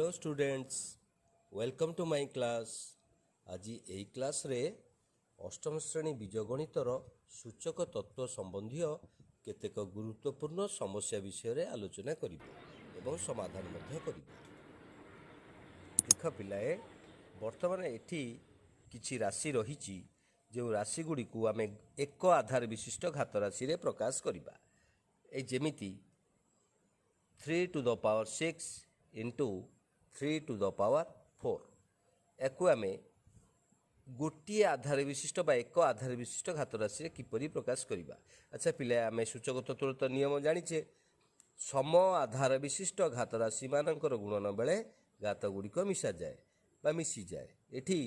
Hello students, welcome to my class. आज यही class रे अष्टम श्रेणी बीजगणितर सूचक तत्व संबंधी केतेक गुरुत्वपूर्ण समस्या विषय आलोचना करिबा एवं समाधान मध्य करिबा। देख पिलाए, वर्तमान एठी किछि राशि रहिछि जो राशि गुडी को आमे एक आधार विशिष्ट घात राशि रे प्रकाश करिबा। ए जेमिति 3 to the power 6 into 3 to the power 4 याकू आमे गोटे आधार विशिष्ट बा एक आधार विशिष्ट घात राशि किपरि प्रकाश करिबा। अच्छा पिला, आमे सूचक तत्वर तो नियम जानिछे, सम आधार विशिष्ट घात राशि मानकर गुणन बेले घात गुड़िक मिसा जाए बा मिसी जाए। एठी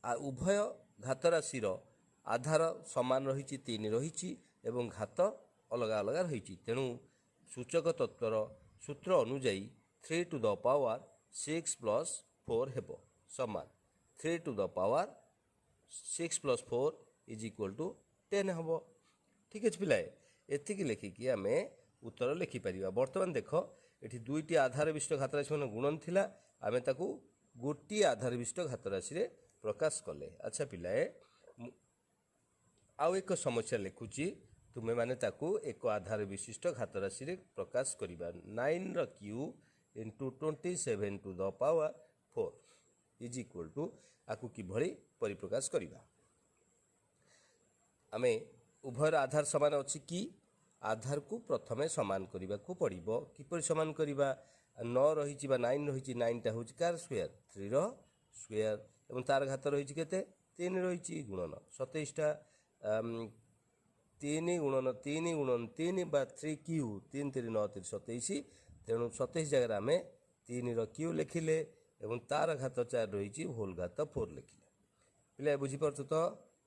उभय घात राशि आधार समान रही 3 रही एवं घात अलग अलग रही। तेणु सूचक तत्वर सूत्र अनुजाई 3 to the power 6 plus 4 हेबो समान 3 to the power 6 plus 4 is equal to 10 हेबो। ठीक अछि पिलाए, एतिकी लिखिकी आमे उत्तर लिखि परिबा। वर्तमान देखो, एठी दुईटी आधार विशिष्ट घात राशि मन गुणन थिला, आमे ताकू गोटी आधार विशिष्ट घात राशि रे प्रकाश कले। अच्छा पिलाए, आउ एक समस्या लिखुची, तुमे माने ताकू एक आधार विशिष्ट घात राशि रे प्रकाश करिबा। 9 ର cube into 27 to the power 4 is equal to आकू किभଳି परिप्रकाश करिबा। आमे उभयर आधार समान अछि कि आधार को प्रथमे समान करिबा को पड़िबो। किपरि समान करिबा? 9 रहिछि बा 9 रहिछि, 9 टा होछि कार स्क्वायर 3 रो स्क्वायर एवं तार घात रहिछि केते 3 रहिछि गुणन 27 टा 3 गुणन 3 बा 3 क्यू 3 3 9 3 27। तेणु 27 जगह आमे 3 रो क्यू लिखिले एवं तार घात 4 रहिछि होल घात 4 लिखिले। पिला बुझी परछु तो?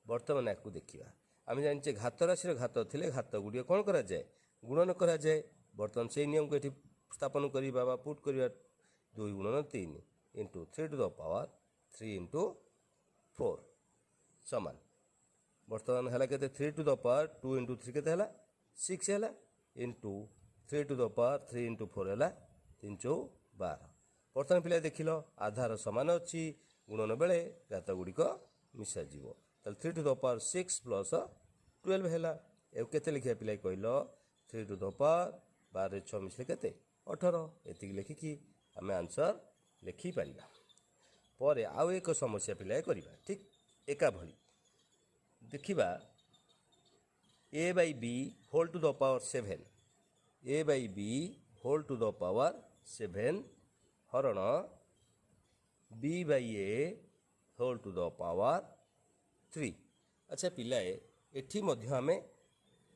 वर्तमान याकू देखिबा। आमे जानिछे घात राशि घात थिले घात गुडी कोन करा जाय? गुणन करा जाय। वर्तमान से नियम को एठी स्थापन करिबा बा पुट करिबा। 2 गुणन 3 into 3 to the power 3 into 4 समान वर्तमान है के 3 टू द पावर 2 इंटू 3 के 6 है into 3 to the power 3 into 4 है 3 चौ 12। वर्तमान पिला देखिल आधार समान अच्छी गुणन बेले घात गुड़िक मिसा जीव। 3 टू द पावर 6 प्लस 12 है के लिखा पिला कहल 3 टू द पावर 12 6 मिसले के 18 एति लिखिकी आम आंसर लिखिपर। पर आउ एक समस्या पिला करवा ठीक एका भली देखिबा। a by b whole to the power 7 a by b whole to the power 7 हरण b by a whole to the power 3। अच्छा पिलाए, एठी मध्य आमे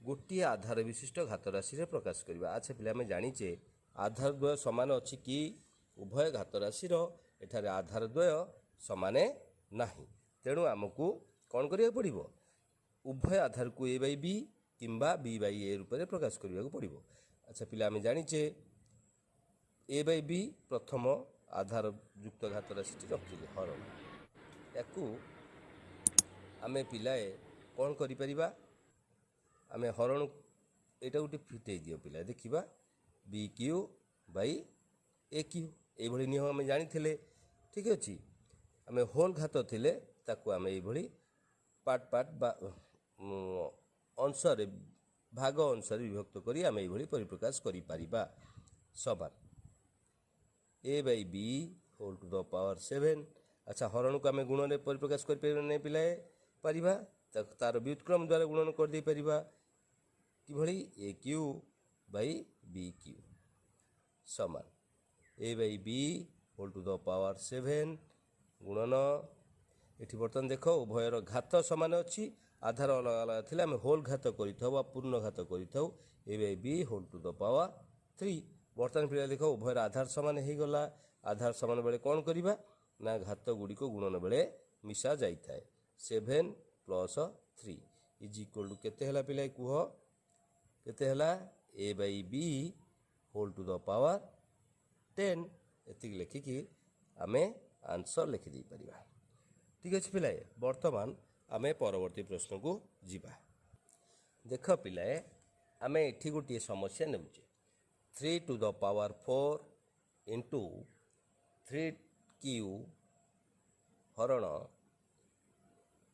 गोटे आधार विशिष्ट घात राशि रे प्रकाश करवा। अच्छा पिला, आमे जानिचे आधार द्वय समान अछि कि उभय घात राशि एठारे आधार द्वय समान नाही। तेणु आमको कौन करिया पड़िबो? उभय आधार को a by b किंबा b by a रूप में प्रकाश करने को पड़िबो। अच्छा पिला, आमे जानिचे a by b प्रथम आधार युक्त घात राशि रखिले हरण याकू आमे पिलाए कौन करि परिबा? आमे हरण एटा गोटे फिटे दियो पिला देखिबा b Q by a Q A भली नियम आमे जानि थिले। ठीक अछि, आमे होल घात थिले ताकू आमे ए भली पार्ट पार्ट बा अंशरे भाग अंशरे विभक्त करी आमे एभली परिप्रकाश करि परिबा। समान a by b whole to the power 7। अच्छा, हरण को आमे गुणन परिप्रकाश करि परिबा नै पिलाए परिबा, तार व्युत्क्रम द्वारा गुणन कर दे परिबा कि भली a q by b q समान a by b whole to the power 7 गुणन। एठी बर्तन देखो उभयर घात समान अच्छी आधार अलग अलग थिले आमे होल घात करिथाउ पूर्ण घात करिथाउ a by b whole to the power 3। बर्तन पिला देखो उभयर आधार समान हो गला। आधार समान बेले कौन करिबा ना घात गुड़िक गुणन बेले मिसा जाई थाए। 7 प्लस 3 इज इक्वल टू केते हला पिला कुह केते हला? a by b whole to the power 10 एतिक लिखिकी आमे आंसर लिखि दै परिबा। ठीक अच्छे पिलाए, वर्तमान आमे परवर्ती प्रश्न को जीवा। देख पिलाए, आमे एठी गोटे समस्या नेउचे 3 to the power 4 into 3q ହରଣ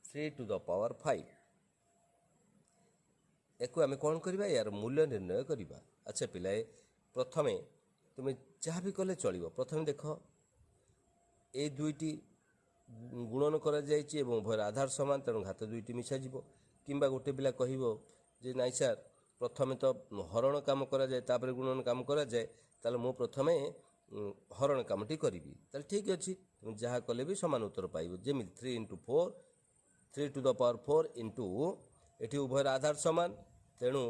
3 to the power 5 ୟାକୁ ଆମେ କ'ଣ କରିବା ୟାର ମୂଲ୍ୟ ନିର୍ଣ୍ଣୟ କରିବା। ଆଚ୍ଛା ପିଲାଏ ପ୍ରଥମେ ତୁମେ ଯାହା ବି କଲେ ଚଳିବ। ପ୍ରଥମେ ଦେଖ ଏଇ ଦୁଇଟି ଗୁଣନ କରାଯାଇଛି ଏବଂ ଉଭୟର ଆଧାର ସମାନ, ତେଣୁ ଘାତ ଦୁଇଟି ମିଶାଯିବ। କିମ୍ବା ଗୋଟେ ପିଲା କହିବ ଯେ ନାଇଁ ସାର୍ ପ୍ରଥମେ ତ ହରଣ କାମ କରାଯାଏ ତାପରେ ଗୁଣନ କାମ କରାଯାଏ, ତାହେଲେ ମୁଁ ପ୍ରଥମେ ହରଣ କାମଟି କରିବି। ତାହେଲେ ଠିକ୍ ଅଛି, ତୁମେ ଯାହା କଲେ ବି ସମାନ ଉତ୍ତର ପାଇବ। ଯେମିତି 3 to the power 4 ଇଣ୍ଟୁ ଏଠି ଉଭୟର ଆଧାର ସମାନ, ତେଣୁ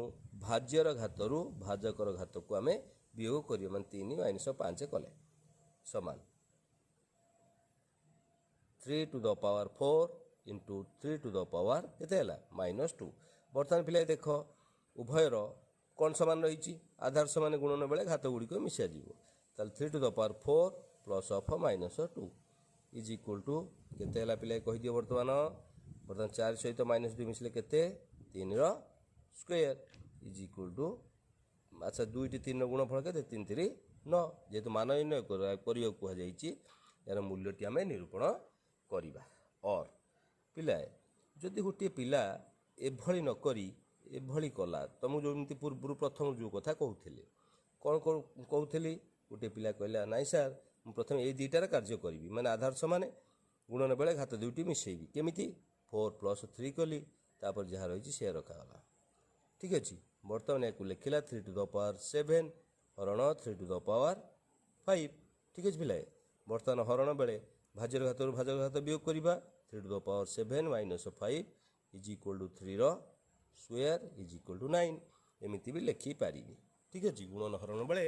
ଭାଜ୍ୟର ଘାତରୁ ଭାଜକର ଘାତକୁ ଆମେ ବିୟୋଗ କରିବା, ମାନେ 3 - 5 କଲେ ସମାନ 3 to the power 4 into 3 to the power କେତେ ହେଲା -2। ବର୍ତ୍ତମାନ ପିଲା ଦେଖ ଉଭୟର କ'ଣ ସମାନ ରହିଛି, ଆଧାର ସମାନ ଗୁଣନ ବେଳେ ଘାତ ଗୁଡ଼ିକ ମିଶାଯିବ। ତାହେଲେ 3 to the power 4 plus of -2 is equal two କେତେ ହେଲା ପିଲା କହିଦିଅ। ବର୍ତ୍ତମାନ 4 ସହିତ -2 ମିଶିଲେ କେତେ 3ର ସ୍କୋୟାର ଇଜ୍ ଇକ୍ୱାଲ୍ ଟୁ ଆଚ୍ଛା 2ଟି 3ର ଗୁଣଫଳ କେତେ 3 3 9। ଯେହେତୁ ମାନ ନିର୍ଣ୍ଣୟ କରିବାକୁ କୁହାଯାଇଛି ଏହାର ମୂଲ୍ୟଟି ଆମେ ନିରୂପଣ କରିବା। ଅର୍ ପିଲା ଯଦି ଗୋଟିଏ ପିଲା ଏଭଳି ନ କରି ଏଭଳି କଲା, ତମକୁ ଯେମିତି ପୂର୍ବରୁ ପ୍ରଥମ ଯେଉଁ କଥା କହୁଥିଲି, କ'ଣ କହୁଥିଲି, ଗୋଟିଏ ପିଲା କହିଲା ନାଇଁ ସାର୍ ମୁଁ ପ୍ରଥମେ ଏଇ ଦୁଇଟାର କାର୍ଯ୍ୟ କରିବି, ମାନେ ଆଧାର ସମାନ ଗୁଣନ ବେଳେ ଘାତ ଦୁଇଟି ମିଶାଇବି। କେମିତି 4 + 3 କଲି, ତାପରେ ଯାହା ରହିଛି ସେୟା ରଖାଗଲା। ଠିକ୍ ଅଛି, ବର୍ତ୍ତମାନ ୟାକୁ ଲେଖିଲା 3 to the power 7 ହରଣ 3 to the power 5। ଠିକ୍ ଅଛି ପିଲା, ବର୍ତ୍ତମାନ ହରଣ ବେଳେ ଭାଜ୍ୟର ଘାତରୁ ଭାଜକ ଘାତ ବିୟୋଗ କରିବା। 3 to the power 7 - 5 is equal to 3ର ସ୍କୋୟାର ଇଜ୍ ଇକ୍ୱାଲ୍ ଟୁ 9। ଏମିତି ବି ଲେଖିପାରିବି। ଠିକ୍ ଅଛି, ଗୁଣନ ହରଣ ବେଳେ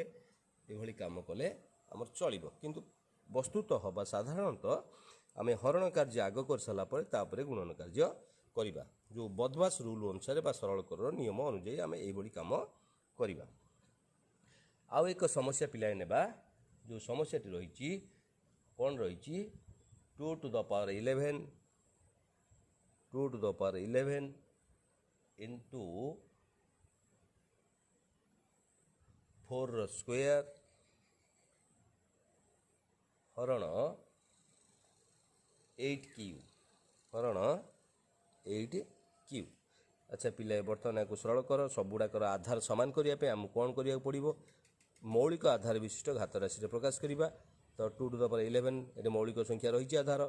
ଏଭଳି କାମ କଲେ ଆମର ଚଳିବ। କିନ୍ତୁ ବସ୍ତୁତଃ ବା ସାଧାରଣତଃ ଆମେ ହରଣ କାର୍ଯ୍ୟ ଆଗ କରିସାରିଲା ପରେ ତାପରେ ଗୁଣନ କାର୍ଯ୍ୟ କରିବା। ଯେଉଁ ବଦମାସ ରୁଲ୍ ଅନୁସାରେ ବା ସରଳକରଣର ନିୟମ ଅନୁଯାୟୀ ଆମେ ଏଇଭଳି କାମ କରିବା। ଆଉ ଏକ ସମସ୍ୟା ପିଲାଏ ନେବା। ଯେଉଁ ସମସ୍ୟାଟି ରହିଛି କ'ଣ ରହିଛି 2 to the power 11 ଇଣ୍ଟୁ 4ର ସ୍କୋୟାର ହରଣ 8q ହରଣ 8q। ଆଚ୍ଛା ପିଲା ବର୍ତ୍ତମାନ ଏହାକୁ ସରଳ କର। ସବୁଗୁଡ଼ାକର ଆଧାର ସମାନ କରିବା ପାଇଁ ଆମକୁ କ'ଣ କରିବାକୁ ପଡ଼ିବ, ମୌଳିକ ଆଧାର ବିଶିଷ୍ଟ ଘାତ ରାଶିରେ ପ୍ରକାଶ କରିବା। ତ 2 to the power 11 ଏଠି ମୌଳିକ ସଂଖ୍ୟା ରହିଛି ଆଧାର,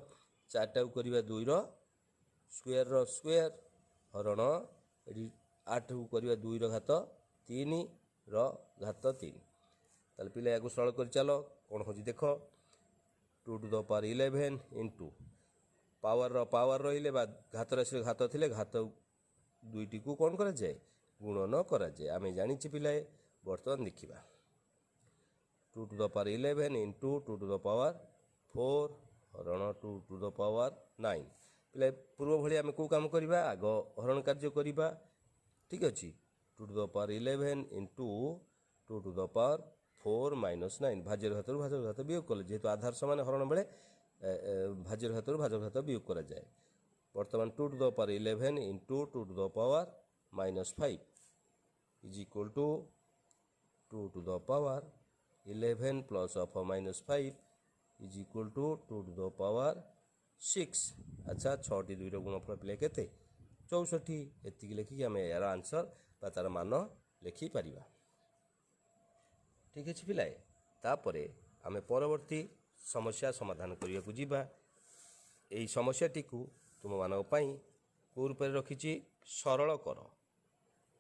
4ଟାକୁ କରିବା 2ର ସ୍କୋୟାରର ସ୍କୋୟାର ହରଣ ଏଠି 8କୁ କରିବା 2ର ଘାତ 3ର ଘାତ 3। ତାହେଲେ ପିଲା ଏହାକୁ ସରଳ କରି ଚାଲ, କ'ଣ ହେଉଛି ଦେଖ 2 to the power 11 ଇଣ୍ଟୁ ପାୱାରର ପାୱାର ରହିଲେ ବା ଘାତ ରାଶିର ଘାତ ଥିଲେ ଘାତ ଦୁଇଟିକୁ କ'ଣ କରାଯାଏ ଗୁଣନ କରାଯାଏ। ଆମେ ଜାଣିଛେ ପିଲାଏ, ବର୍ତ୍ତମାନ ଦେଖିବା 2 to the power 11 into 2 to the power 4 ହରଣ 2 to the power 9। ପିଲା ପୂର୍ବ ଭଳି ଆମେ କେଉଁ କାମ କରିବା, ଆଗ ହରଣ କାର୍ଯ୍ୟ କରିବା। ଠିକ୍ ଅଛି, 2 to the power 11 into 2 to the power 4 - 9 ଭାଜ୍ୟର ଘାତରୁ ଭାଜକ ଘାତ ବିୟୋଗ କଲେ। ଯେହେତୁ ଆଧାର ସମାନ ହରଣ ବେଳେ ଭାଜ୍ୟର ଘାତରୁ ଭାଜକ ଘାତ ବିୟୋଗ କରାଯାଏ। ବର୍ତ୍ତମାନ 2 to the power 11 into 2 to the power -5 is equal two 2 to the power 11 plus of -5 is equal two 2 to the power 6। ଆଚ୍ଛା 6ଟି 2ର ଗୁଣଫଳ ପିଲା କେତେ 64। ଏତିକି ଲେଖିକି ଆମେ ଏହାର ଆନ୍ସର ବା ତା'ର ମାନ ଲେଖିପାରିବା। ଠିକ୍ ଅଛି ପିଲାଏ, ତାପରେ ଆମେ ପରବର୍ତ୍ତୀ ସମସ୍ୟା ସମାଧାନ କରିବାକୁ ଯିବା। ଏହି ସମସ୍ୟାଟିକୁ ତୁମମାନଙ୍କ ପାଇଁ କେଉଁ ରୂପରେ ରଖିଛି, ସରଳ କର।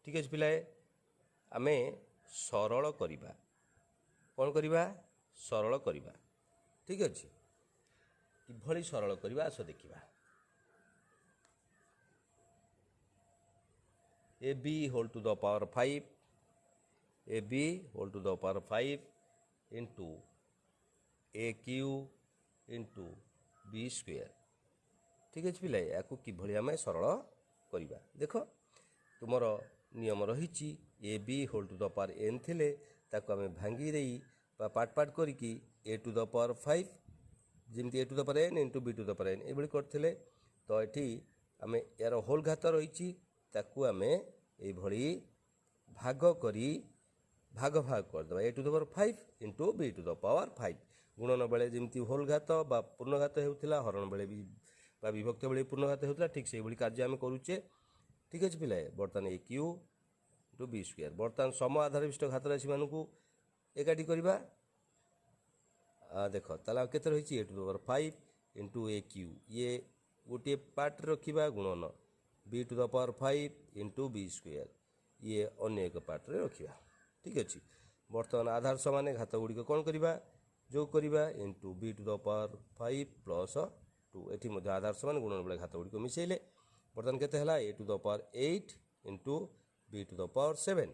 ଠିକ୍ ଅଛି ପିଲାଏ, ଆମେ ସରଳ କରିବା। କ'ଣ କରିବା, ସରଳ କରିବା। ଠିକ୍ ଅଛି, କିଭଳି ସରଳ କରିବା ଆସ ଦେଖିବା। ab whole to the power 5 ab whole to the power 5 into aq into b square. ଠିକ୍ ଅଛି ପିଲା, ୟାକୁ କିଭଳି ଆମେ ସରଳ କରିବା ଦେଖ। ତୁମର ନିୟମ ରହିଛି ab whole to the power n ଥିଲେ ତାକୁ ଆମେ ଭାଙ୍ଗି ଦେଇ ବା ପାର୍ଟ କରିକି a ଟୁ ଦ ପାୱାର 5 ଯେମିତି a to the power n into b to the power n ଏଭଳି କରିଥିଲେ। ତ ଏଠି ଆମେ ଏହାର ହୋଲ୍ ଘାତ ରହିଛି, ତାକୁ ଆମେ এইଭଳି ଭାଗ କରି ଭାଗ କରିଦେବା a to the power 5 into b to the power 5। गुणन बेले जमी होल घात बा पूर्णघात होता हरण बेले भी विभक्त बेले पूर्णघात होता ठीक से कार्य आम करुचे ठीक अच्छे पिलाए बर्तमान ए क्यू टू बी स्क्वायर बर्तमान सम आधार विशिष्ट घात राशि मानक एकाठी करवा देख ताला केते रही A to the power 5 into A cube ये गोटे पार्ट रखा गुणन B to the power 5 into B square ये अन्य एक पार्ट रखा ठीक अच्छे बर्तमान आधार समान घात गुड़िक कौन करवा जो करवा into B to the power 5 plus 2 ये आधार समान गुणन बेले घात गुड़िक मिसेले बर्तमान केते हला A to the power 8 into B to the power 7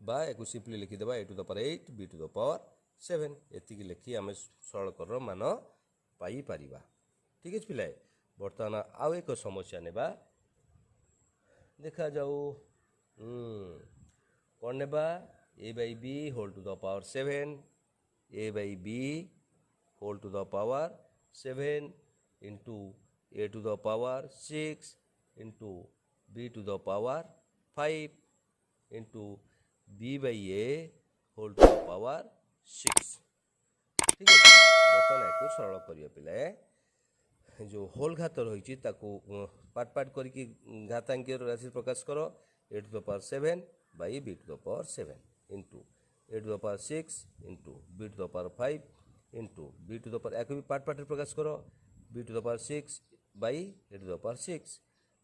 बा एक सिंपली लिखिदेवा A to the power 8 B to the power 7 एतिकी लिखि आम सरलकर मान पाई पारिबा ठीक है पिलाए बर्तमान आउ एक समस्या नेबा देखा जाऊ कौन नेबा A by B whole to the power 7 A by B whole to the power 7 into A to the power 6 into B to the power 5 into B by A whole to the power 6 ठीक है बर्तमान एक सरल करिया पिलाए जो whole घात रही पार्ट पार्ट करके घातांकीय राशि प्रकाश कर A to the power 7 by B to the power 7 into A to the power 6 into B to the power 5 into B to the power एक भी पार्ट पार्ट प्रकाश कर B to the power 6 by A to the power 6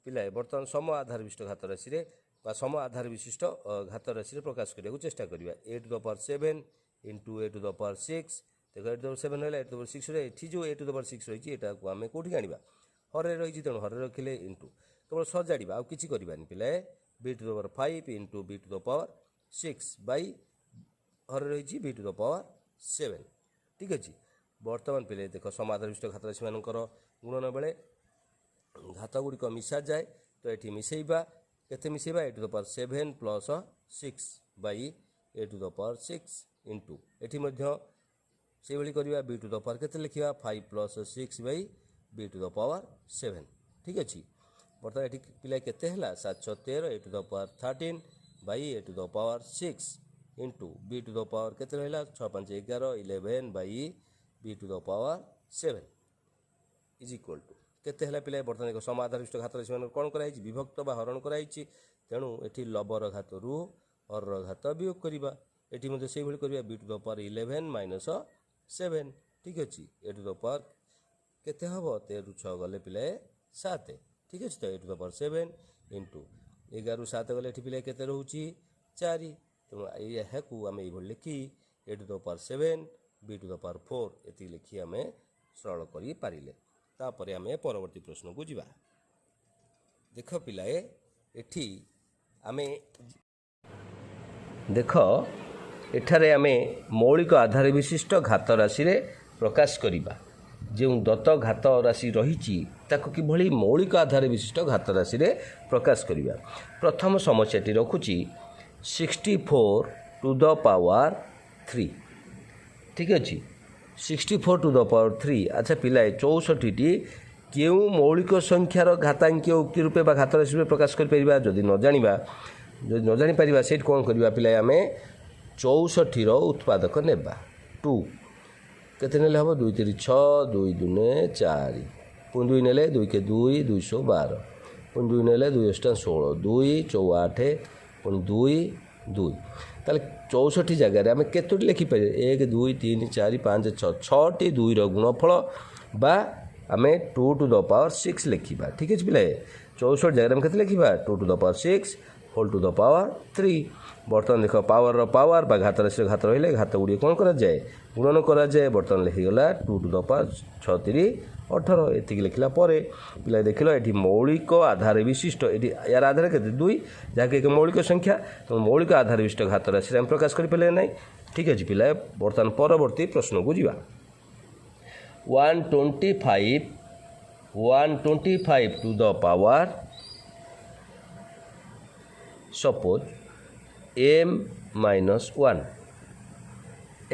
पिलाए बर्तमान सम आधार विशिष्ट घात राशि सम आधार विशिष्ट घात राशि प्रकाश करने चेष्टा करवा A to the power 7 into A to the power 6 देखो ए टू द पावर 7 रहा ए टू द पावर 6 रहा ये जो ए टू द पावर 6 रही है आम कौटी आना हरे रही तेणु हरे रखिले इंटू केवल सजाड़ा आउ कि करवानी पिलाए B to the power 5 into B to the power 6 by हरे रही बी टू द पावर 7 ठीक अच्छे बर्तमान पिले देख समाधान विशिष्ट घात राशि मान गुणन बेले घात गुड़िक मिसा जाए तो ये मिसेबा केते मिसेबा A to the power 7 plus 6 by A to the power 6 into ये से करवा बी टू द पावर केते लिखा 5 plus 6 by B to the power 7 ठीक अच्छे बर्तमान ये पिला केते हला 7 6 13 A to the power 13 by A to the power 6 into B to the power केते रहा 6 5 11 11 by B to the power 7 is equal to केते हला पिला बर्तमान एक समाधान विशिष्ट घात राशि मान कौन कराई विभक्त बा हरण कराई तेणु एठी लबर घात रु हर घात वियोग करवा एठी मध्ये से भली करवा B to the power 11 minus 7 ठीक अच्छे ए टू द पावर केते हबो 13 6 गले पिलाए 7 ठीक अच्छे तो ए टू द पावर 7 इंटू 11 रु 7 गले एठी पिलाए केते रहउची 4 तेणु यह को आम ये लिखी A to the power 7 B to the power 4 एति लिखी आम सरल करि पारिले तापर आम परवर्ती प्रश्न को जीवा देख पिलाए एठी आम देख एठारे आम मौलिक आधार विशिष्ट घात राशि रे प्रकाश करिबा जो दत्त घात राशि रही ताको किभली मौलिक आधार विशिष्ट घात राशि रे प्रकाश करिबा प्रथम समस्याटी रखुची 64 टू द पावर 3 ठीक अच्छे 64 टू द पावर 3 अच्छा पिलाए 64 टी क्यों मौलिक संख्यार घातांकीय उक्ति रूपे बा घात राशि रे प्रकाश कर परिबा जदि न जानि परिबा सेट कोन करबा पिलाए आमे 64 रो उत्पादक नेबा 2 केते नेले हबो 2 3 6 2 2 4 पुन 2 नेले 2 के 2 212 पुन 2 नेले 2 16 2 4 8 पुन 2 2 ताले 64 जगह आम केतोटी लिखि पारे 1 2 3 4 5 6 6टी 2 रो गुणफल बा आम 2 टू द पावर 6 लिखा ठीक है पिले 64 जगह केते लिखा 2 to the power 6 whole to the power 3 बर्तमान देख पावर बा घात राशि घात रही घात गुड़ी कौन करा जाए गुणन करा जाए बर्तमान लिखिगला 2 टू द पावर 6 3 18 एति लिखला परे पिला देखिलो एठी मौलिक आधार विशिष्ट एठी यार आधार के 2 जहाँकि एक मौलिक संख्या तो मौलिक आधार विशिष्ट घात राशि हम प्रकाश कर पारे ना ठीक है पिला बर्तमान परवर्ती प्रश्न को जीवा 125 to the power suppose m minus 1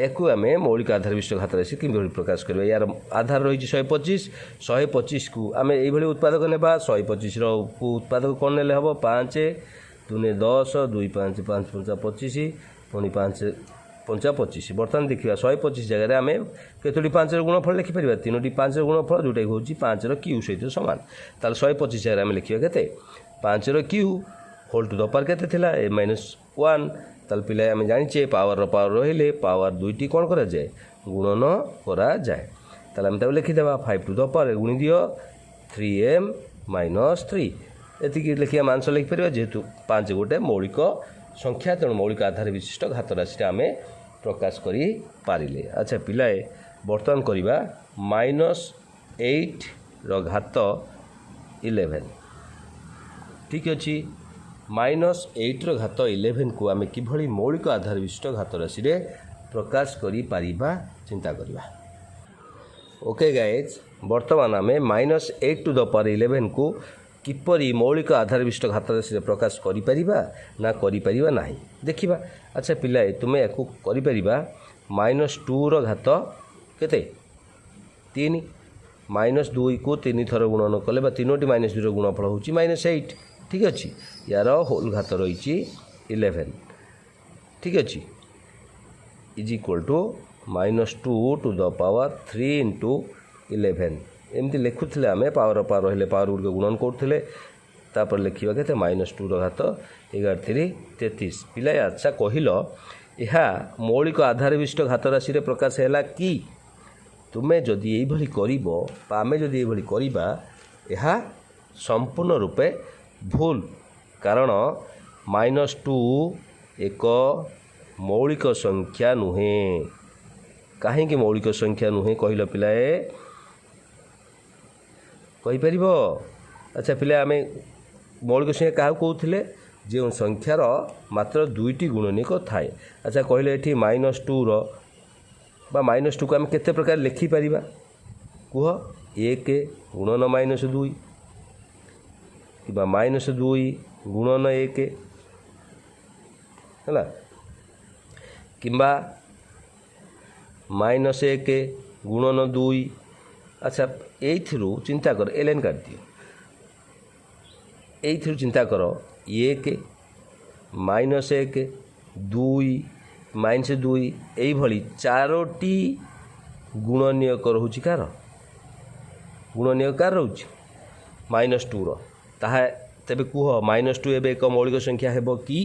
एक आम मौलिक आधार विशिष्ट घात राशि कि प्रकाश करवा यार आधार रही 125 को आम ये उत्पादक ने 125 उत्पादक कौन ने हम 5 2 10 2 5 5 5 25 पुणी 5 पंचा 25 बर्तमान देखा 125 जगह आम कतोटी 5 गुणफल लिखिपर 3टी 5 गुणफल जोटा हूँ 5 क्यू सहित सामान ताल 125 जगह आम लिखा के 5 q whole to the power के -1 ताल पिला आम जाचे पावर रही पावर दुईटी कौन करा जाए गुणन करा जाए ताल आम लिखिदेवा 5 टू द पावर गुणी दियो 3m - 3 एतिक लिखिया आंसर लिखिपर जेहेतु 5 गोटे मौलिक संख्या तेणु मौलिक आधार विशिष्ट घात राशि आम प्रकाश करी पारिले। अच्छा पिलाए बर्तमान करवा -8 घात 11 ठीक अच्छे -8 घात 11 को आम किभली मौलिक आधार विशिष्ट घात राशि प्रकाश करी पारिबा चिंता करवा। ओके गाइज बर्तमान आम -8 टू द पावर 11 को किपरि मौलिक आधार विशिष्ट घात राशि प्रकाश करिपरिबा ना करिपरिबा नाही देखिबा। अच्छा पिलाए तुमे याकू करिपरिबा -2 घात केते 3 -2 को 3 थर गुणन कले बा 3टी -2 गुणफल होची -8 ठीक अच्छे यार होल घात रही 11 ठीक अच्छे is equal to -2 to the power 3 into 11 एमती लिखुले आम पावर रही पावर गुड़ गुणन करुले तापर लिखा के -2 घात 11 3 33 पिला। अच्छा कहल यह मौलिक आधार विशिष्ट घात राशि प्रकाश है कि तुमे जदि ये कर आम जदि ये करवा यह संपूर्ण रूपे भूल कारण -2 एक मौलिक संख्या नुहे कहीं मौलिक संख्या नुहे कहल पिलाए कहीपर। अच्छा पिला आम मौलिक संख्या क्या कहते जो संख्यार मात्र 2टी गुणनिक थाए। अच्छा कहले ये -2 -2 को आम केते प्रकार लिखिपर कह 1 गुणन -2 कि -2 गुणन 1 है कि -1 गुणन 2। अच्छा ये चिंता कर एलएन काट दियो ये चिंता कर 1 -1 2 -2 यही 4टी गुणनीयक रोचे कार गुणनीयक कार रोचे -2 ताहा तेबे कह -2 एवं एक मौलिक संख्या हेब कि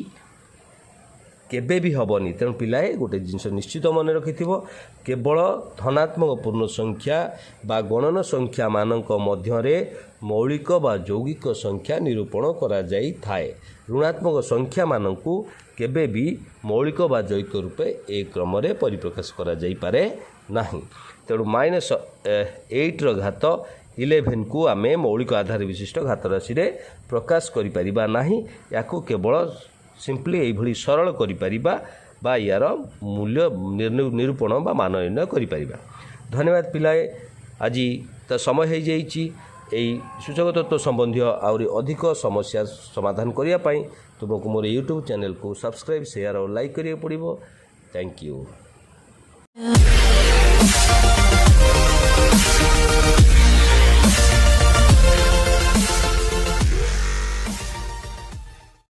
केबे भी हेनी तेणु पिलाए गोटे जिनस निश्चित मन रखि केवल धनात्मक पूर्ण संख्या बा गणन संख्या मानक मध्यरे मौलिक बा यौगिक संख्या निरूपण करा जाई थाए ऋणात्मक संख्या मानकु केबे भी मौलिक बा यौगिक रूपे एक क्रम परिप्रकाश करा जाई पारे नाही। तेणु -8 घात 11 को आम मौलिक आधार विशिष्ट घात राशि प्रकाश करिपरिबा नाही याकू केवल सिंपली यही सरल करिपरिबा बा यार मूल्य निरूपण बा मान निर्णय करिपरिबा। धन्यवाद पिलाए आज तो समय हो जाइए यही सूचक तत्व संबंधी आउरी अधिक समस्या समाधान करने तुमको मोर यूट्यूब चैनल को सब्सक्राइब शेयर और लाइक करिए पड़ो। Thank you.